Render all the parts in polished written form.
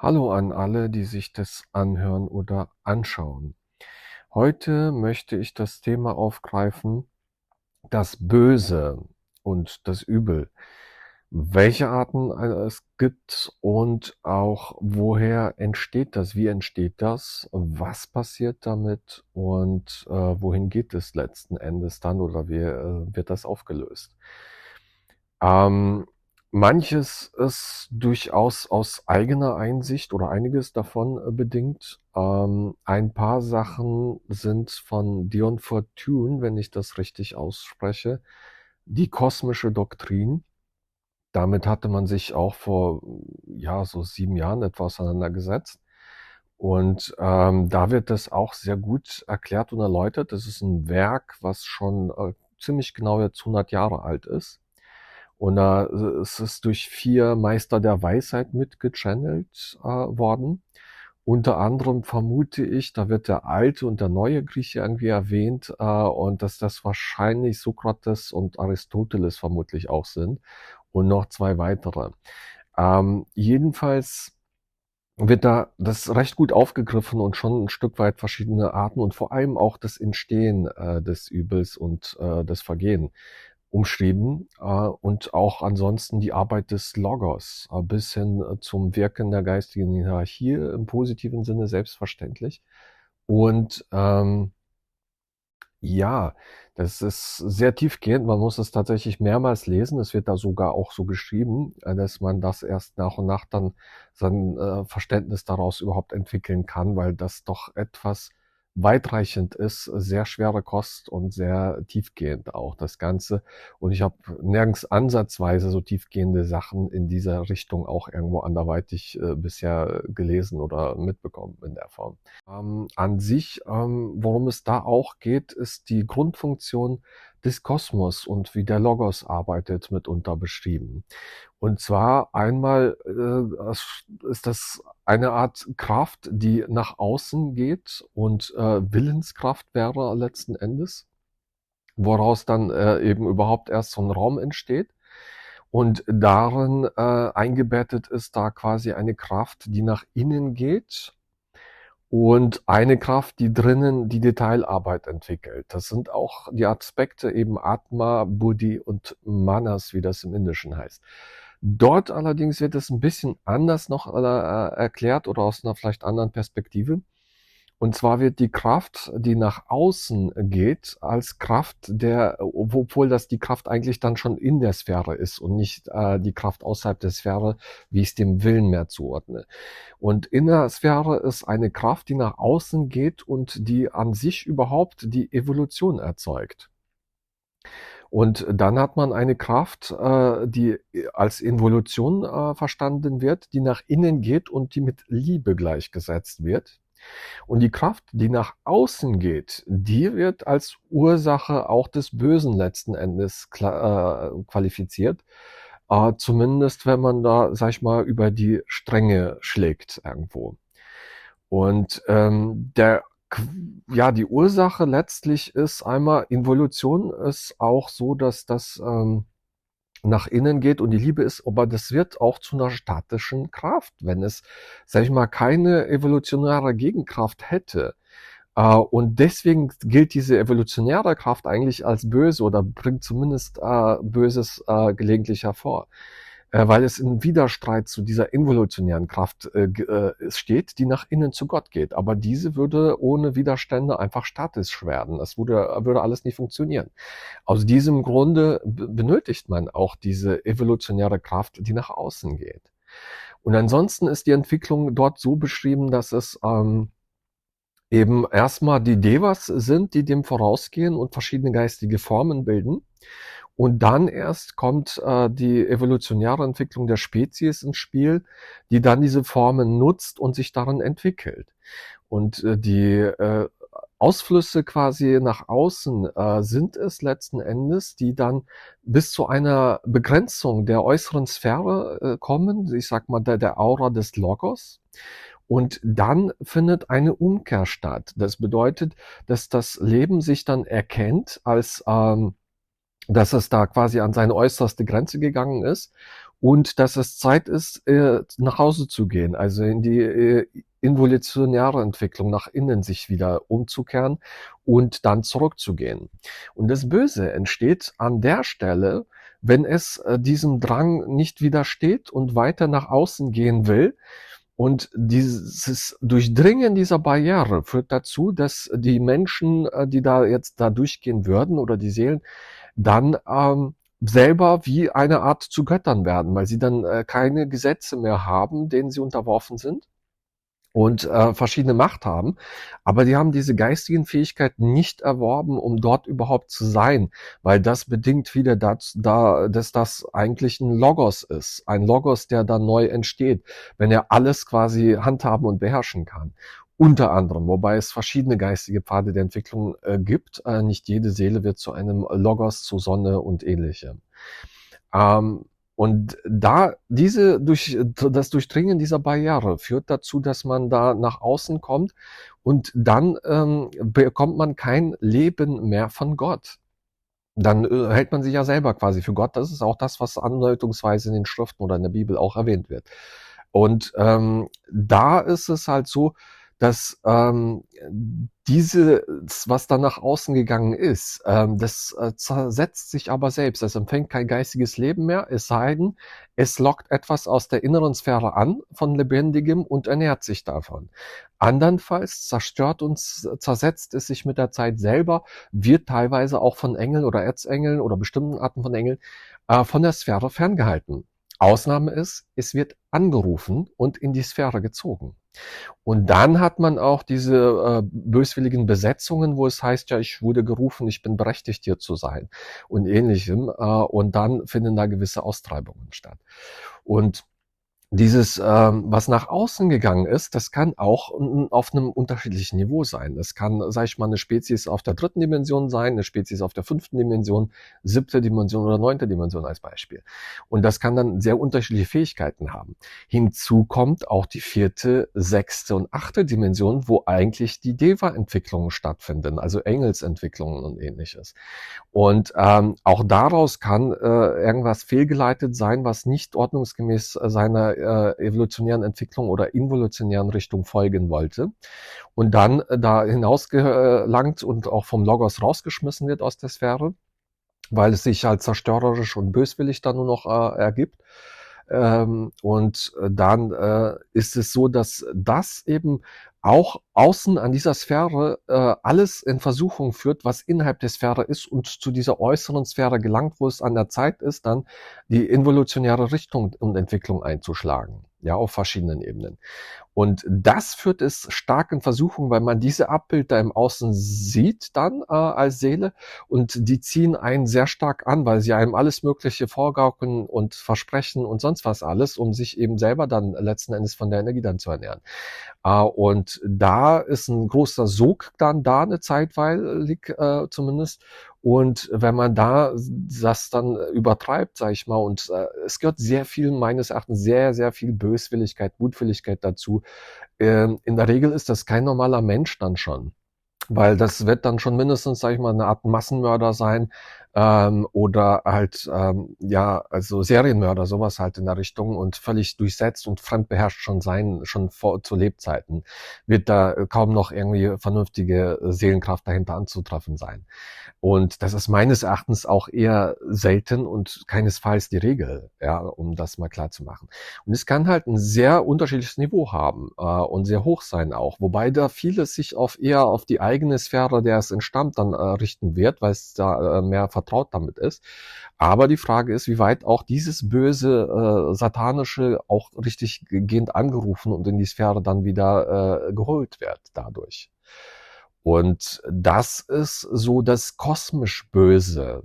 Hallo an alle, die sich das anhören oder anschauen. Heute möchte ich das Thema aufgreifen, das Böse und das Übel. Welche Arten es gibt und auch woher entsteht das? Wie entsteht das? Was passiert damit? Und wohin geht es letzten Endes dann oder wie wird das aufgelöst? Ähm, Manches ist durchaus aus eigener Einsicht oder einiges davon bedingt. Ein paar Sachen sind von Dion Fortune, wenn ich das richtig ausspreche, die kosmische Doktrin. Damit hatte man sich auch vor, ja, so 7 Jahren etwa auseinandergesetzt. Und da wird das auch sehr gut erklärt und erläutert. Das ist ein Werk, was schon ziemlich genau jetzt 100 Jahre alt ist. Und es ist durch 4 Meister der Weisheit mitgechannelt worden. Unter anderem vermute ich, da wird der alte und der neue Grieche irgendwie erwähnt, und dass das wahrscheinlich Sokrates und Aristoteles vermutlich auch sind und noch 2 weitere. Jedenfalls wird da das recht gut aufgegriffen und schon ein Stück weit verschiedene Arten und vor allem auch das Entstehen des Übels und das Vergehen umschrieben, und auch ansonsten die Arbeit des Logos bis hin zum Wirken der geistigen Hierarchie im positiven Sinne selbstverständlich. Und ja, das ist sehr tiefgehend. Man muss es tatsächlich mehrmals lesen. Es wird da sogar auch so geschrieben, dass man das erst nach und nach dann sein Verständnis daraus überhaupt entwickeln kann, weil das doch etwas weitreichend ist, sehr schwere Kost und sehr tiefgehend auch das Ganze. Und ich habe nirgends ansatzweise so tiefgehende Sachen in dieser Richtung auch irgendwo anderweitig bisher gelesen oder mitbekommen in der Form. An sich, worum es da auch geht, ist die Grundfunktion des Kosmos und wie der Logos arbeitet, mitunter beschrieben. Und zwar einmal ist das eine Art Kraft, die nach außen geht und Willenskraft wäre letzten Endes, woraus dann eben überhaupt erst so ein Raum entsteht. Und darin eingebettet ist da quasi eine Kraft, die nach innen geht und eine Kraft, die drinnen die Detailarbeit entwickelt. Das sind auch die Aspekte eben Atma, Buddhi und Manas, wie das im Indischen heißt. Dort allerdings wird es ein bisschen anders noch erklärt oder aus einer vielleicht anderen Perspektive. Und zwar wird die Kraft, die nach außen geht, als Kraft der, obwohl das die Kraft eigentlich dann schon in der Sphäre ist und nicht die Kraft außerhalb der Sphäre, wie ich es dem Willen mehr zuordne. Und in der Sphäre ist eine Kraft, die nach außen geht und die an sich überhaupt die Evolution erzeugt. Und dann hat man eine Kraft, die als Evolution verstanden wird, die nach innen geht und die mit Liebe gleichgesetzt wird. Und die Kraft, die nach außen geht, die wird als Ursache auch des Bösen letzten Endes qualifiziert. Zumindest wenn man da, sag ich mal, über die Stränge schlägt irgendwo. Und ja, die Ursache letztlich ist einmal, Involution ist auch so, dass das nach innen geht und die Liebe ist, aber das wird auch zu einer statischen Kraft, wenn es, sag ich mal, keine evolutionäre Gegenkraft hätte. Und deswegen gilt diese evolutionäre Kraft eigentlich als böse oder bringt zumindest Böses gelegentlich hervor, weil es in Widerstreit zu dieser involutionären Kraft steht, die nach innen zu Gott geht. Aber diese würde ohne Widerstände einfach statisch werden. Das würde alles nicht funktionieren. Aus diesem Grunde benötigt man auch diese evolutionäre Kraft, die nach außen geht. Und ansonsten ist die Entwicklung dort so beschrieben, dass es eben erstmal die Devas sind, die dem vorausgehen und verschiedene geistige Formen bilden. Und dann erst kommt die evolutionäre Entwicklung der Spezies ins Spiel, die dann diese Formen nutzt und sich darin entwickelt. Und die Ausflüsse quasi nach außen sind es letzten Endes, die dann bis zu einer Begrenzung der äußeren Sphäre kommen, ich sag mal der Aura des Logos. Und dann findet eine Umkehr statt. Das bedeutet, dass das Leben sich dann erkennt als dass es da quasi an seine äußerste Grenze gegangen ist und dass es Zeit ist, nach Hause zu gehen, also in die involutionäre Entwicklung nach innen sich wieder umzukehren und dann zurückzugehen. Und das Böse entsteht an der Stelle, wenn es diesem Drang nicht widersteht und weiter nach außen gehen will. Und dieses Durchdringen dieser Barriere führt dazu, dass die Menschen, die da jetzt da durchgehen würden oder die Seelen, dann selber wie eine Art zu Göttern werden, weil sie dann keine Gesetze mehr haben, denen sie unterworfen sind und verschiedene Macht haben, aber die haben diese geistigen Fähigkeiten nicht erworben, um dort überhaupt zu sein, weil das bedingt wieder dass das eigentlich ein Logos ist, ein Logos, der dann neu entsteht, wenn er alles quasi handhaben und beherrschen kann. Unter anderem, wobei es verschiedene geistige Pfade der Entwicklung gibt. Nicht jede Seele wird zu einem Logos, zu Sonne und ähnlichem. Ähm, und das Durchdringen dieser Barriere führt dazu, dass man da nach außen kommt und dann bekommt man kein Leben mehr von Gott. Dann hält man sich ja selber quasi für Gott. Das ist auch das, was andeutungsweise in den Schriften oder in der Bibel auch erwähnt wird. Und da ist es halt so, dass was da nach außen gegangen ist, das zersetzt sich aber selbst. Es empfängt kein geistiges Leben mehr, es sei denn, es lockt etwas aus der inneren Sphäre an von Lebendigem und ernährt sich davon. Andernfalls zerstört und zersetzt es sich mit der Zeit selber, wird teilweise auch von Engeln oder Erzengeln oder bestimmten Arten von Engeln von der Sphäre ferngehalten. Ausnahme ist, es wird angerufen und in die Sphäre gezogen. Und dann hat man auch diese böswilligen Besetzungen, wo es heißt, ja, ich wurde gerufen, ich bin berechtigt, hier zu sein und ähnlichem. Und dann finden da gewisse Austreibungen statt. Und dieses, was nach außen gegangen ist, das kann auch auf einem unterschiedlichen Niveau sein. Das kann, sage ich mal, eine Spezies auf der 3. Dimension sein, eine Spezies auf der 5. Dimension, 7. Dimension oder 9. Dimension als Beispiel. Und das kann dann sehr unterschiedliche Fähigkeiten haben. Hinzu kommt auch die 4., 6. und 8. Dimension, wo eigentlich die Deva-Entwicklungen stattfinden, also Engelsentwicklungen und ähnliches. Und auch daraus kann irgendwas fehlgeleitet sein, was nicht ordnungsgemäß seiner evolutionären Entwicklung oder involutionären Richtung folgen wollte und dann da hinausgelangt und auch vom Logos rausgeschmissen wird aus der Sphäre, weil es sich halt zerstörerisch und böswillig dann nur noch ergibt. Und dann ist es so, dass das eben auch außen an dieser Sphäre alles in Versuchung führt, was innerhalb der Sphäre ist und zu dieser äußeren Sphäre gelangt, wo es an der Zeit ist, dann die involutionäre Richtung und Entwicklung einzuschlagen, ja, auf verschiedenen Ebenen. Und das führt es stark in Versuchung, weil man diese Abbilder im Außen sieht dann als Seele und die ziehen einen sehr stark an, weil sie einem alles Mögliche vorgaukeln und versprechen und sonst was alles, um sich eben selber dann letzten Endes von der Energie dann zu ernähren. Und da ist ein großer Sog dann da eine zeitweilig zumindest. Und wenn man da das dann übertreibt, sage ich mal, und es gehört sehr viel, meines Erachtens, sehr, sehr viel Böswilligkeit, Mutwilligkeit dazu. In der Regel ist das kein normaler Mensch dann schon. Weil das wird dann schon mindestens, sage ich mal, eine Art Massenmörder sein oder halt, ja, also Serienmörder, sowas halt in der Richtung und völlig durchsetzt und fremdbeherrscht schon sein, schon zu Lebzeiten. Wird da kaum noch irgendwie vernünftige Seelenkraft dahinter anzutreffen sein. Und das ist meines Erachtens auch eher selten und keinesfalls die Regel, ja, um das mal klar zu machen. Und es kann halt ein sehr unterschiedliches Niveau haben und sehr hoch sein auch, wobei da vieles sich eher auf die eigene Sphäre, der es entstammt, dann richten wird, weil es da mehr vertraut damit ist. Aber die Frage ist, wie weit auch dieses böse, satanische auch richtig gehend angerufen und in die Sphäre dann wieder geholt wird dadurch. Und das ist so das kosmisch Böse,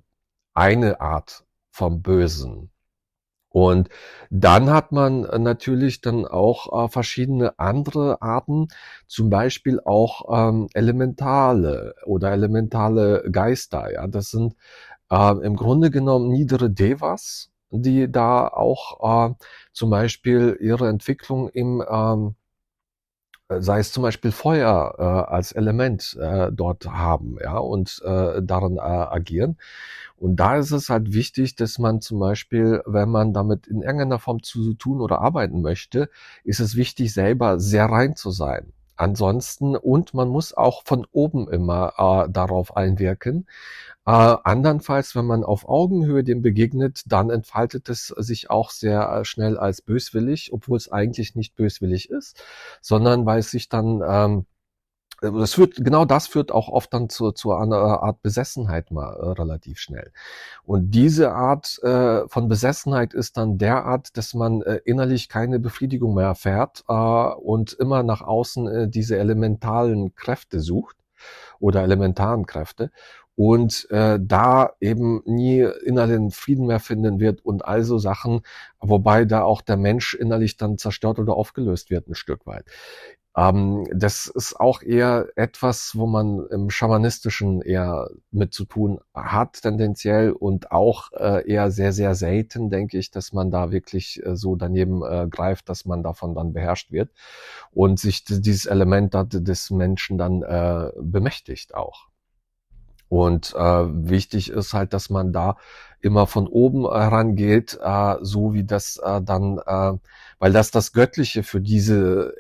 eine Art vom Bösen. Und dann hat man natürlich dann auch verschiedene andere Arten, zum Beispiel auch Elementale oder elementale Geister. Ja, das sind im Grunde genommen niedere Devas, die da auch zum Beispiel ihre Entwicklung im sei es zum Beispiel Feuer als Element dort haben, ja, und darin agieren. Und da ist es halt wichtig, dass man zum Beispiel, wenn man damit in irgendeiner Form zu tun oder arbeiten möchte, ist es wichtig, selber sehr rein zu sein. Ansonsten, und man muss auch von oben immer darauf einwirken. Andernfalls, wenn man auf Augenhöhe dem begegnet, dann entfaltet es sich auch sehr schnell als böswillig, obwohl es eigentlich nicht böswillig ist, sondern weil es sich dann genau das führt auch oft dann zu einer Art Besessenheit mal relativ schnell. Und diese Art von Besessenheit ist dann derart, dass man innerlich keine Befriedigung mehr erfährt und immer nach außen diese elementalen Kräfte sucht oder elementaren Kräfte und da eben nie inneren Frieden mehr finden wird und also Sachen, wobei da auch der Mensch innerlich dann zerstört oder aufgelöst wird ein Stück weit. Das ist auch eher etwas, wo man im Schamanistischen eher mit zu tun hat, tendenziell, und auch eher sehr, sehr selten, denke ich, dass man da wirklich so daneben greift, dass man davon dann beherrscht wird und sich dieses Element des Menschen dann bemächtigt auch. Und wichtig ist halt, dass man da immer von oben herangeht, so wie das weil das Göttliche für diese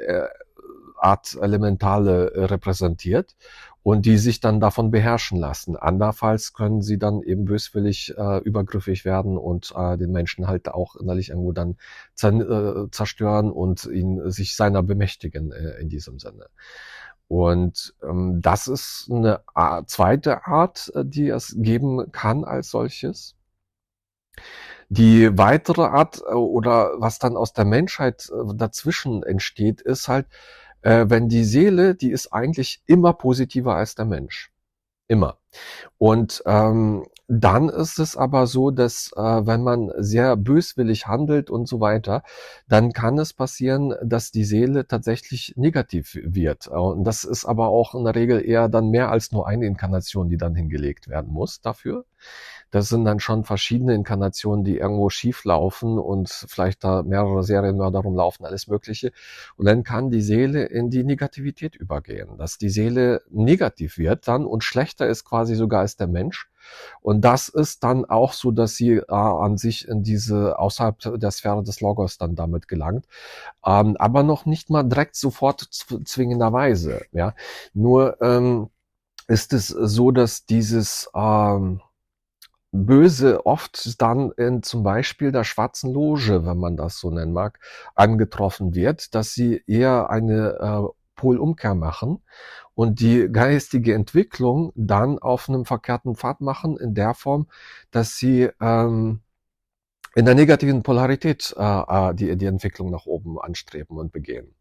Art Elementale repräsentiert und die sich dann davon beherrschen lassen. Andernfalls können sie dann eben böswillig übergriffig werden und den Menschen halt auch innerlich irgendwo dann zerstören und ihn sich seiner bemächtigen in diesem Sinne. Und das ist eine zweite Art, die es geben kann als solches. Die weitere Art oder was dann aus der Menschheit dazwischen entsteht, ist halt, wenn die Seele, die ist eigentlich immer positiver als der Mensch. Immer. Und dann ist es aber so, dass wenn man sehr böswillig handelt und so weiter, dann kann es passieren, dass die Seele tatsächlich negativ wird. Und das ist aber auch in der Regel eher dann mehr als nur eine Inkarnation, die dann hingelegt werden muss dafür. Das sind dann schon verschiedene Inkarnationen, die irgendwo schief laufen und vielleicht da mehrere Serienmörder rumlaufen, alles Mögliche. Und dann kann die Seele in die Negativität übergehen, dass die Seele negativ wird dann und schlechter ist quasi sogar als der Mensch. Und das ist dann auch so, dass sie an sich in diese außerhalb der Sphäre des Logos dann damit gelangt, aber noch nicht mal direkt sofort zwingenderweise. Ja, nur ist es so, dass dieses Böse oft dann in zum Beispiel der Schwarzen Loge, wenn man das so nennen mag, angetroffen wird, dass sie eher eine Polumkehr machen und die geistige Entwicklung dann auf einem verkehrten Pfad machen, in der Form, dass sie in der negativen Polarität die Entwicklung nach oben anstreben und begehen.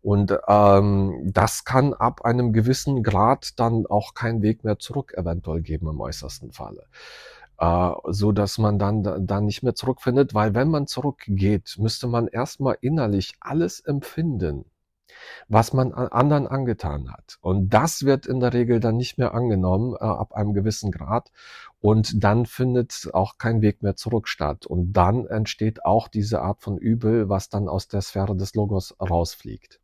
Und das kann ab einem gewissen Grad dann auch keinen Weg mehr zurück eventuell geben im äußersten Falle. So dass man dann nicht mehr zurückfindet, weil wenn man zurückgeht, müsste man erstmal innerlich alles empfinden, was man anderen angetan hat. Und das wird in der Regel dann nicht mehr angenommen ab einem gewissen Grad. Und dann findet auch kein Weg mehr zurück statt. Und dann entsteht auch diese Art von Übel, was dann aus der Sphäre des Logos rausfliegt.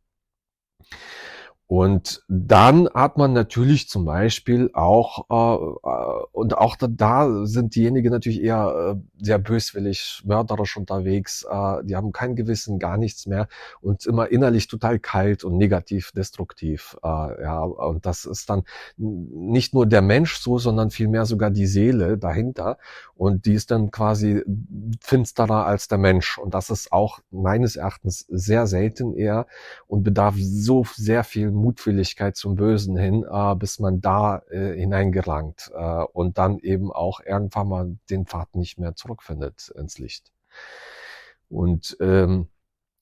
Und dann hat man natürlich zum Beispiel auch, und auch da sind diejenigen natürlich eher sehr böswillig, mörderisch unterwegs, die haben kein Gewissen, gar nichts mehr und immer innerlich total kalt und negativ, destruktiv. Ja, und das ist dann nicht nur der Mensch so, sondern vielmehr sogar die Seele dahinter. Und die ist dann quasi finsterer als der Mensch. Und das ist auch meines Erachtens sehr selten eher und bedarf so sehr viel Mutwilligkeit zum Bösen hin, bis man da hineingelangt und dann eben auch irgendwann mal den Pfad nicht mehr zurückfindet ins Licht. Und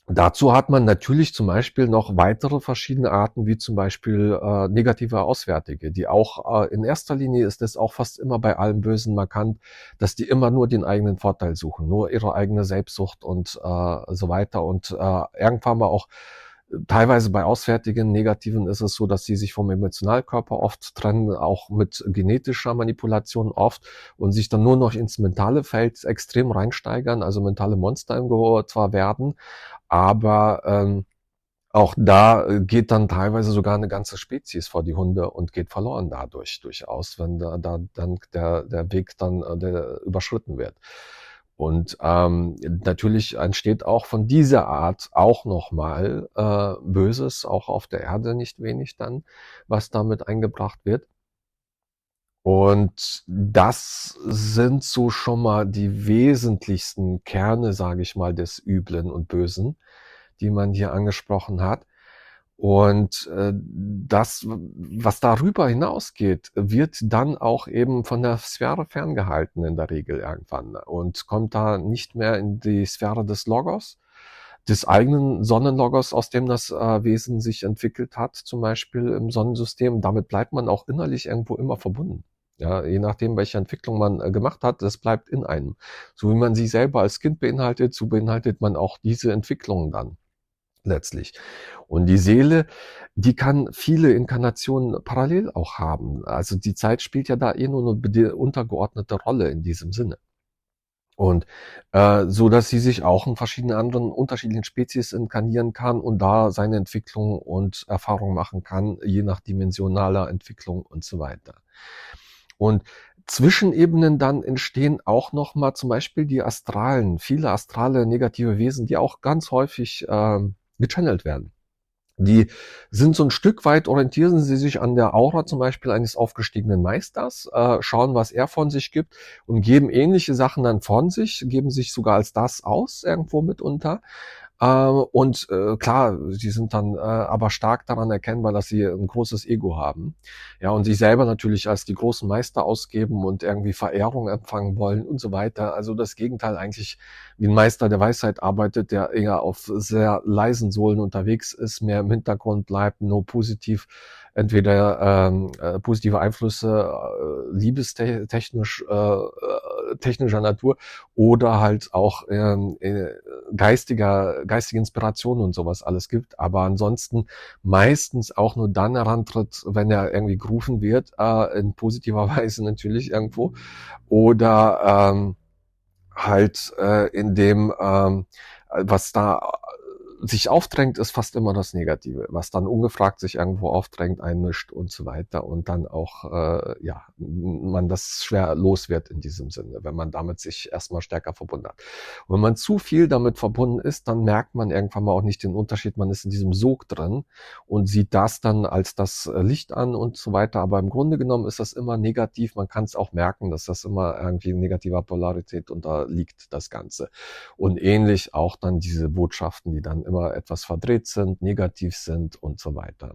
dazu hat man natürlich zum Beispiel noch weitere verschiedene Arten, wie zum Beispiel negative Auswärtige, die auch in erster Linie ist es auch fast immer bei allem Bösen markant, dass die immer nur den eigenen Vorteil suchen, nur ihre eigene Selbstsucht und so weiter und irgendwann mal auch teilweise bei auswärtigen Negativen ist es so, dass sie sich vom Emotionalkörper oft trennen, auch mit genetischer Manipulation oft und sich dann nur noch ins mentale Feld extrem reinsteigern, also mentale Monster im Gehör zwar werden, aber Auch da geht dann teilweise sogar eine ganze Spezies vor die Hunde und geht verloren dadurch durchaus, wenn da dann der Weg dann der überschritten wird. Und natürlich entsteht auch von dieser Art auch nochmal Böses, auch auf der Erde nicht wenig dann, was damit eingebracht wird. Und das sind so schon mal die wesentlichsten Kerne, sage ich mal, des Üblen und Bösen, die man hier angesprochen hat. Und das, was darüber hinausgeht, wird dann auch eben von der Sphäre ferngehalten in der Regel irgendwann und kommt da nicht mehr in die Sphäre des Logos, des eigenen Sonnenlogos, aus dem das Wesen sich entwickelt hat, zum Beispiel im Sonnensystem. Damit bleibt man auch innerlich irgendwo immer verbunden. Ja, je nachdem, welche Entwicklung man gemacht hat, das bleibt in einem. So wie man sich selber als Kind beinhaltet, so beinhaltet man auch diese Entwicklungen dann letztlich. Und die Seele, die kann viele Inkarnationen parallel auch haben. Also die Zeit spielt ja da nur eine untergeordnete Rolle in diesem Sinne. Und so dass sie sich auch in verschiedenen anderen unterschiedlichen Spezies inkarnieren kann und da seine Entwicklung und Erfahrung machen kann, je nach dimensionaler Entwicklung und so weiter. Und Zwischenebenen dann entstehen auch nochmal zum Beispiel die Astralen, viele astrale negative Wesen, die auch ganz häufig gechannelt werden. Die sind so ein Stück weit, orientieren sie sich an der Aura zum Beispiel eines aufgestiegenen Meisters, schauen, was er von sich gibt und geben ähnliche Sachen dann von sich, geben sich sogar als das aus irgendwo mitunter. Und klar, sie sind dann aber stark daran erkennbar, dass sie ein großes Ego haben. Ja, und sich selber natürlich als die großen Meister ausgeben und irgendwie Verehrung empfangen wollen und so weiter. Also das Gegenteil eigentlich, wie ein Meister der Weisheit arbeitet, der eher auf sehr leisen Sohlen unterwegs ist, mehr im Hintergrund bleibt, nur positiv, entweder positive Einflüsse liebestechnisch technischer Natur oder halt auch geistige Inspiration und sowas alles gibt, aber ansonsten meistens auch nur dann herantritt, wenn er irgendwie gerufen wird, in positiver Weise natürlich irgendwo, oder halt in dem, was da sich aufdrängt, ist fast immer das Negative, was dann ungefragt sich irgendwo aufdrängt, einmischt und so weiter und dann auch, ja, man das schwer los wird in diesem Sinne, wenn man damit sich erstmal stärker verbunden hat. Und wenn man zu viel damit verbunden ist, dann merkt man irgendwann mal auch nicht den Unterschied, man ist in diesem Sog drin und sieht das dann als das Licht an und so weiter, aber im Grunde genommen ist das immer negativ, man kann es auch merken, dass das immer irgendwie negativer Polarität unterliegt, das Ganze. Und ähnlich auch dann diese Botschaften, die dann immer etwas verdreht sind, negativ sind und so weiter.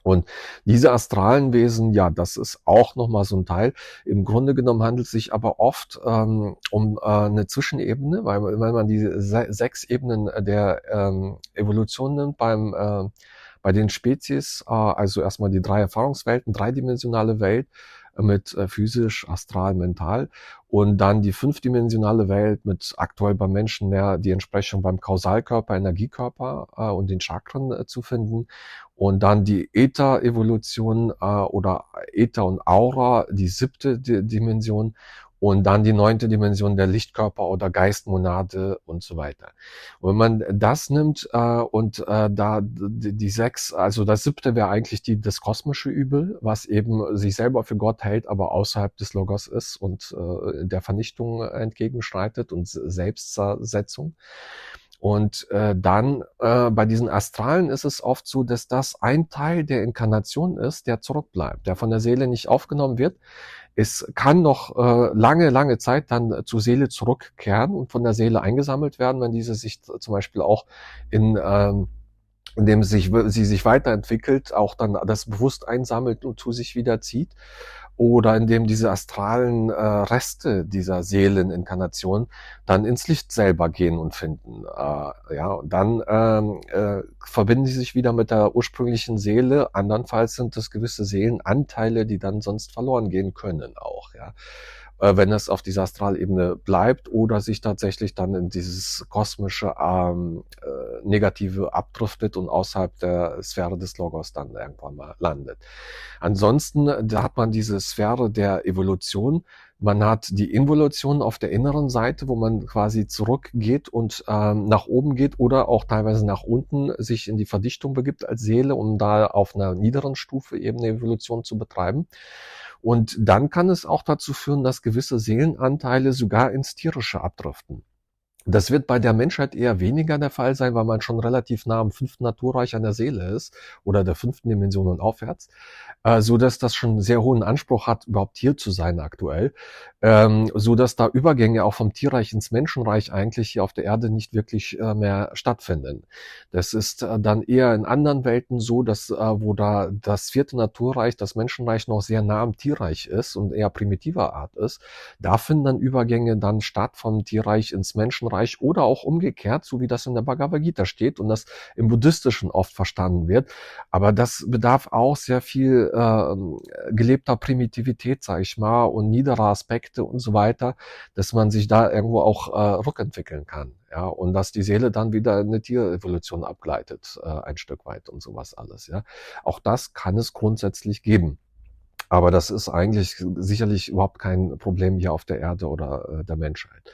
Und diese astralen Wesen, ja, das ist auch nochmal so ein Teil. Im Grunde genommen handelt es sich aber oft um eine Zwischenebene, weil wenn man die 6 Ebenen der Evolution nimmt bei den Spezies, also erstmal die 3 Erfahrungswelten, dreidimensionale Welt mit physisch, astral, mental und dann die 5-dimensionale Welt mit aktuell beim Menschen mehr die Entsprechung beim Kausalkörper, Energiekörper und den Chakren zu finden und dann die Äther-Evolution oder Äther und Aura, die 7. Dimension und dann die 9. Dimension der Lichtkörper oder Geistmonade und so weiter. Und wenn man das nimmt und da die 6, also das 7. wäre eigentlich das kosmische Übel, was eben sich selber für Gott hält, aber außerhalb des Logos ist und der Vernichtung entgegenschreitet und Selbstzersetzung. Und dann bei diesen Astralen ist es oft so, dass das ein Teil der Inkarnation ist, der zurückbleibt, der von der Seele nicht aufgenommen wird. Es kann noch lange Zeit dann zur Seele zurückkehren und von der Seele eingesammelt werden, wenn diese sich zum Beispiel auch indem sie sich weiterentwickelt, auch dann das bewusst einsammelt und zu sich wieder zieht. Oder indem diese astralen Reste dieser Seeleninkarnation dann ins Licht selber gehen und finden. Ja, und dann verbinden sie sich wieder mit der ursprünglichen Seele. Andernfalls sind es gewisse Seelenanteile, die dann sonst verloren gehen können auch. Ja. wenn es auf dieser Astralebene bleibt oder sich tatsächlich dann in dieses kosmische Negative abdriftet und außerhalb der Sphäre des Logos dann irgendwann mal landet. Ansonsten, da hat man diese Sphäre der Evolution. Man hat die Involution auf der inneren Seite, wo man quasi zurückgeht und nach oben geht oder auch teilweise nach unten sich in die Verdichtung begibt als Seele, um da auf einer niederen Stufe eben eine Evolution zu betreiben. Und dann kann es auch dazu führen, dass gewisse Seelenanteile sogar ins Tierische abdriften. Das wird bei der Menschheit eher weniger der Fall sein, weil man schon relativ nah am 5. Naturreich an der Seele ist oder der 5. Dimension und aufwärts, so dass das schon einen sehr hohen Anspruch hat, überhaupt hier zu sein aktuell, so dass da Übergänge auch vom Tierreich ins Menschenreich eigentlich hier auf der Erde nicht wirklich mehr stattfinden. Das ist dann eher in anderen Welten so, dass wo da das 4. Naturreich, das Menschenreich noch sehr nah am Tierreich ist und eher primitiver Art ist, da finden dann Übergänge dann statt vom Tierreich ins Menschenreich oder auch umgekehrt, so wie das in der Bhagavad Gita steht und das im Buddhistischen oft verstanden wird. Aber das bedarf auch sehr viel gelebter Primitivität, sage ich mal, und niederer Aspekte und so weiter, dass man sich da irgendwo auch rückentwickeln kann. Ja, und dass die Seele dann wieder in eine Tierevolution abgleitet, ein Stück weit und sowas alles. Ja, auch das kann es grundsätzlich geben. Aber das ist eigentlich sicherlich überhaupt kein Problem hier auf der Erde oder der Menschheit.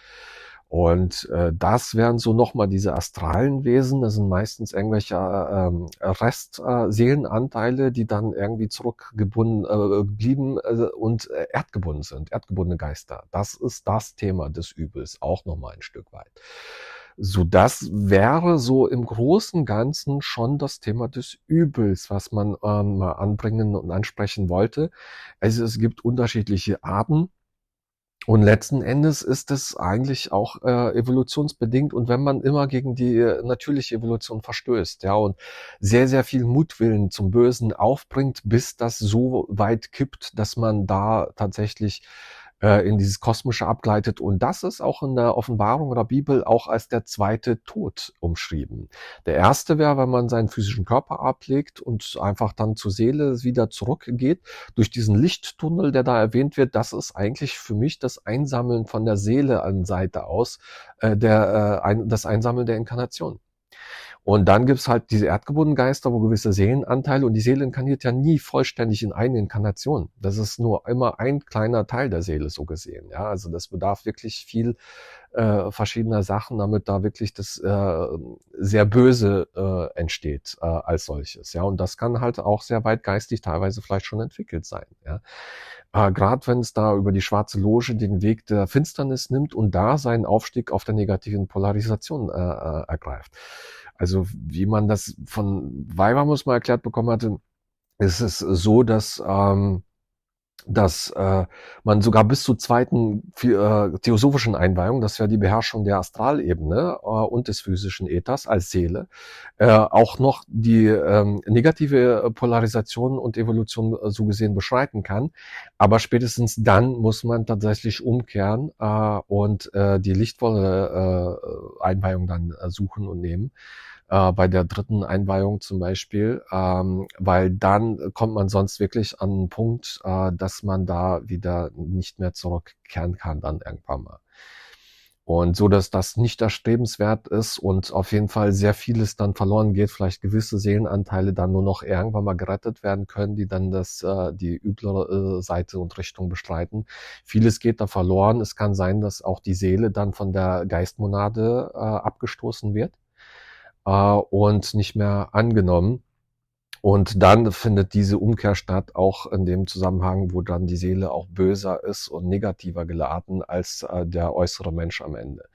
Und das wären so nochmal diese astralen Wesen. Das sind meistens irgendwelche Restseelenanteile, die dann irgendwie zurückgebunden blieben und erdgebunden sind, erdgebundene Geister. Das ist das Thema des Übels, auch nochmal ein Stück weit. So, das wäre so im Großen und Ganzen schon das Thema des Übels, was man mal anbringen und ansprechen wollte. Also es gibt unterschiedliche Arten. Und letzten Endes ist es eigentlich auch evolutionsbedingt. Und wenn man immer gegen die natürliche Evolution verstößt, ja, und sehr, sehr viel Mutwillen zum Bösen aufbringt, bis das so weit kippt, dass man da tatsächlich in dieses Kosmische abgleitet. Und das ist auch in der Offenbarung oder Bibel auch als der zweite Tod umschrieben. Der erste wäre, wenn man seinen physischen Körper ablegt und einfach dann zur Seele wieder zurückgeht. Durch diesen Lichttunnel, der da erwähnt wird, das ist eigentlich für mich das Einsammeln von der Seele an Seite aus, das Einsammeln der Inkarnation. Und dann gibt's halt diese erdgebundenen Geister, wo gewisse Seelenanteile, und die Seele inkarniert ja nie vollständig in eine Inkarnation. Das ist nur immer ein kleiner Teil der Seele so gesehen. Ja, also das bedarf wirklich viel verschiedener Sachen, damit da wirklich das sehr Böse entsteht als solches. Ja, und das kann halt auch sehr weit geistig teilweise vielleicht schon entwickelt sein. Ja, gerade wenn es da über die schwarze Loge den Weg der Finsternis nimmt und da seinen Aufstieg auf der negativen Polarisation ergreift. Also wie man das von Weibermus mal erklärt bekommen hatte, ist es so, dass man sogar bis zur zweiten theosophischen Einweihung, das wäre die Beherrschung der Astralebene und des physischen Äthers als Seele, auch noch die negative Polarisation und Evolution so gesehen beschreiten kann. Aber spätestens dann muss man tatsächlich umkehren und die lichtvolle Einweihung dann suchen und nehmen. Bei der dritten Einweihung zum Beispiel, weil dann kommt man sonst wirklich an einen Punkt, dass man da wieder nicht mehr zurückkehren kann dann irgendwann mal. Und so, dass das nicht erstrebenswert ist und auf jeden Fall sehr vieles dann verloren geht, vielleicht gewisse Seelenanteile dann nur noch irgendwann mal gerettet werden können, die dann die üblere Seite und Richtung bestreiten. Vieles geht da verloren. Es kann sein, dass auch die Seele dann von der Geistmonade abgestoßen wird und nicht mehr angenommen. Und dann findet diese Umkehr statt, auch in dem Zusammenhang, wo dann die Seele auch böser ist und negativer geladen als der äußere Mensch am Ende.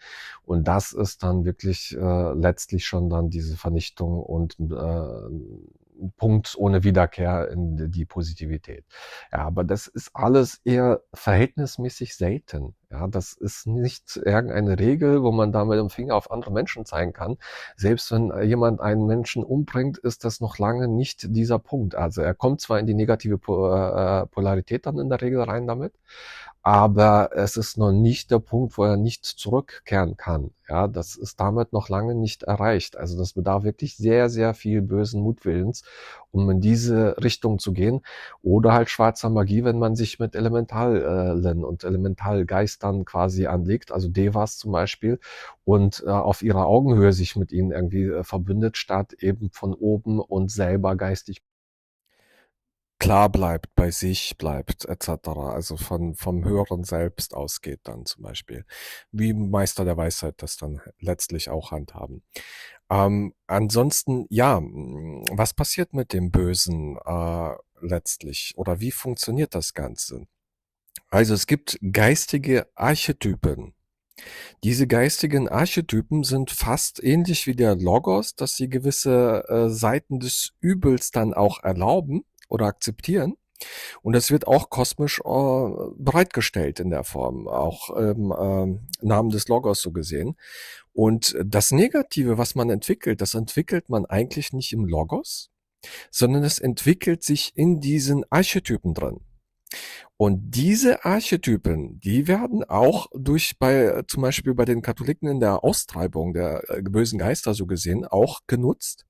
Und das ist dann wirklich letztlich schon dann diese Vernichtung und Punkt ohne Wiederkehr in die Positivität. Ja, aber das ist alles eher verhältnismäßig selten. Ja, das ist nicht irgendeine Regel, wo man da mit dem Finger auf andere Menschen zeigen kann. Selbst wenn jemand einen Menschen umbringt, ist das noch lange nicht dieser Punkt. Also er kommt zwar in die negative Polarität dann in der Regel rein damit, aber es ist noch nicht der Punkt, wo er nicht zurückkehren kann. Ja, das ist damit noch lange nicht erreicht. Also das bedarf wirklich sehr, sehr viel bösen Mutwillens, um in diese Richtung zu gehen. Oder halt schwarzer Magie, wenn man sich mit Elementalen und Elementalgeistern quasi anlegt, also Devas zum Beispiel, und auf ihrer Augenhöhe sich mit ihnen irgendwie verbündet, statt eben von oben und selber geistig klar bleibt, bei sich bleibt, etc. Also vom höheren Selbst ausgeht dann zum Beispiel. Wie Meister der Weisheit das dann letztlich auch handhaben. Ansonsten, ja, was passiert mit dem Bösen letztlich? Oder wie funktioniert das Ganze? Also es gibt geistige Archetypen. Diese geistigen Archetypen sind fast ähnlich wie der Logos, dass sie gewisse Seiten des Übels dann auch erlauben oder akzeptieren. Und das wird auch kosmisch bereitgestellt in der Form, auch im Namen des Logos so gesehen. Und das Negative, was man entwickelt, das entwickelt man eigentlich nicht im Logos, sondern es entwickelt sich in diesen Archetypen drin. Und diese Archetypen, die werden auch zum Beispiel bei den Katholiken in der Austreibung der bösen Geister so gesehen auch genutzt,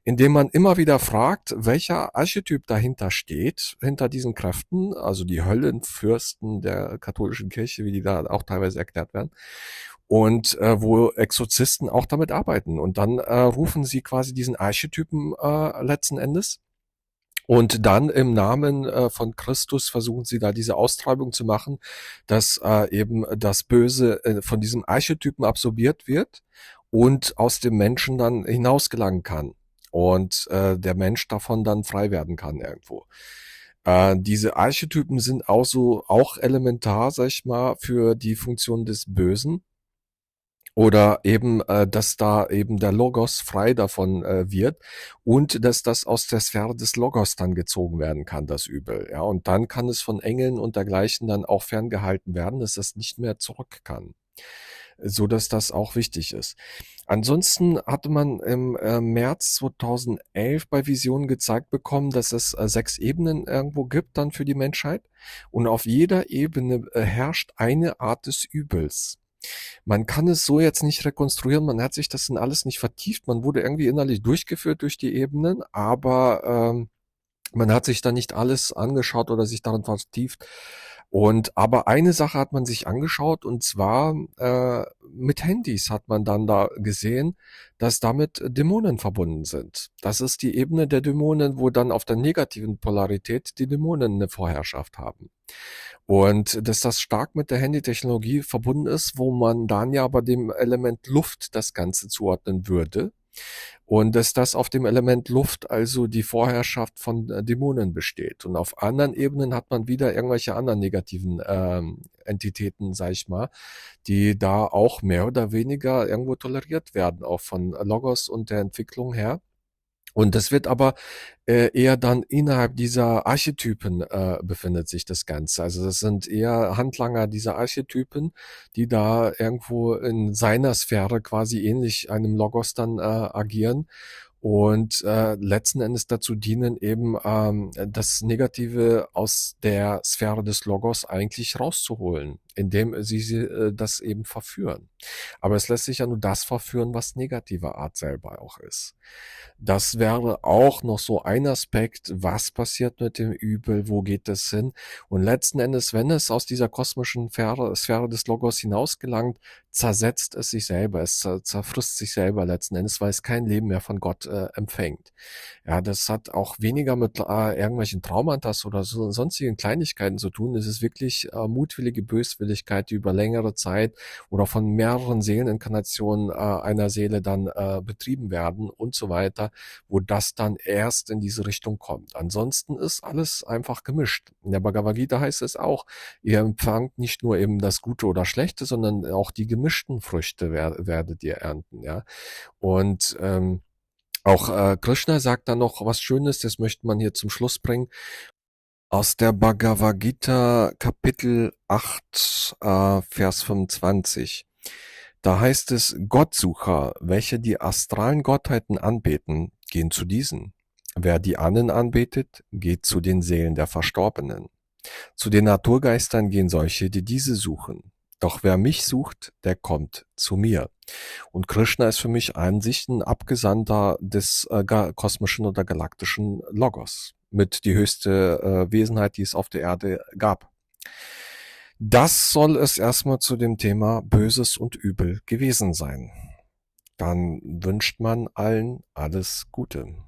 indem man immer wieder fragt, welcher Archetyp dahinter steht, hinter diesen Kräften, also die Höllenfürsten der katholischen Kirche, wie die da auch teilweise erklärt werden, und wo Exorzisten auch damit arbeiten. Und dann rufen sie quasi diesen Archetypen letzten Endes. Und dann im Namen von Christus versuchen sie da diese Austreibung zu machen, dass eben das Böse von diesem Archetypen absorbiert wird und aus dem Menschen dann hinausgelangen kann und der Mensch davon dann frei werden kann irgendwo. Diese Archetypen sind auch elementar, sag ich mal, für die Funktion des Bösen. Oder eben, dass da eben der Logos frei davon wird und dass das aus der Sphäre des Logos dann gezogen werden kann, das Übel. Ja, und dann kann es von Engeln und dergleichen dann auch ferngehalten werden, dass das nicht mehr zurück kann, so dass das auch wichtig ist. Ansonsten hatte man im März 2011 bei Visionen gezeigt bekommen, dass es 6 Ebenen irgendwo gibt dann für die Menschheit und auf jeder Ebene herrscht eine Art des Übels. Man kann es so jetzt nicht rekonstruieren, man hat sich das in alles nicht vertieft, man wurde irgendwie innerlich durchgeführt durch die Ebenen, aber man hat sich da nicht alles angeschaut oder sich darin vertieft. Aber eine Sache hat man sich angeschaut und zwar mit Handys hat man dann da gesehen, dass damit Dämonen verbunden sind. Das ist die Ebene der Dämonen, wo dann auf der negativen Polarität die Dämonen eine Vorherrschaft haben. Und dass das stark mit der Handytechnologie verbunden ist, wo man dann ja aber dem Element Luft das Ganze zuordnen würde. Und dass das auf dem Element Luft also die Vorherrschaft von Dämonen besteht. Und auf anderen Ebenen hat man wieder irgendwelche anderen negativen Entitäten, sag ich mal, die da auch mehr oder weniger irgendwo toleriert werden, auch von Logos und der Entwicklung her. Und das wird aber eher dann innerhalb dieser Archetypen befindet sich das Ganze. Also das sind eher Handlanger dieser Archetypen, die da irgendwo in seiner Sphäre quasi ähnlich einem Logos dann agieren und letzten Endes dazu dienen, eben das Negative aus der Sphäre des Logos eigentlich rauszuholen, indem sie das eben verführen. Aber es lässt sich ja nur das verführen, was negativer Art selber auch ist. Das wäre auch noch so ein Aspekt, was passiert mit dem Übel, wo geht es hin? Und letzten Endes, wenn es aus dieser kosmischen Sphäre des Logos hinausgelangt, zersetzt es sich selber, es zerfrisst sich selber letzten Endes, weil es kein Leben mehr von Gott empfängt. Ja, das hat auch weniger mit irgendwelchen Traumata oder sonstigen Kleinigkeiten zu tun. Es ist wirklich mutwillige Böswilligkeit, die über längere Zeit oder von mehreren Seeleninkarnationen einer Seele dann betrieben werden und so weiter, wo das dann erst in diese Richtung kommt. Ansonsten ist alles einfach gemischt. In der Bhagavad Gita heißt es auch, ihr empfangt nicht nur eben das Gute oder Schlechte, sondern auch die gemischten Früchte werdet ihr ernten. Ja, und auch Krishna sagt da noch was Schönes, das möchte man hier zum Schluss bringen. Aus der Bhagavad Gita Kapitel 8, Vers 25. Da heißt es, Gottsucher, welche die astralen Gottheiten anbeten, gehen zu diesen. Wer die Ahnen anbetet, geht zu den Seelen der Verstorbenen. Zu den Naturgeistern gehen solche, die diese suchen. Doch wer mich sucht, der kommt zu mir. Und Krishna ist für mich an sich ein Abgesandter des kosmischen oder galaktischen Logos mit die höchste Wesenheit, die es auf der Erde gab. Das soll es erstmal zu dem Thema Böses und Übel gewesen sein. Dann wünscht man allen alles Gute.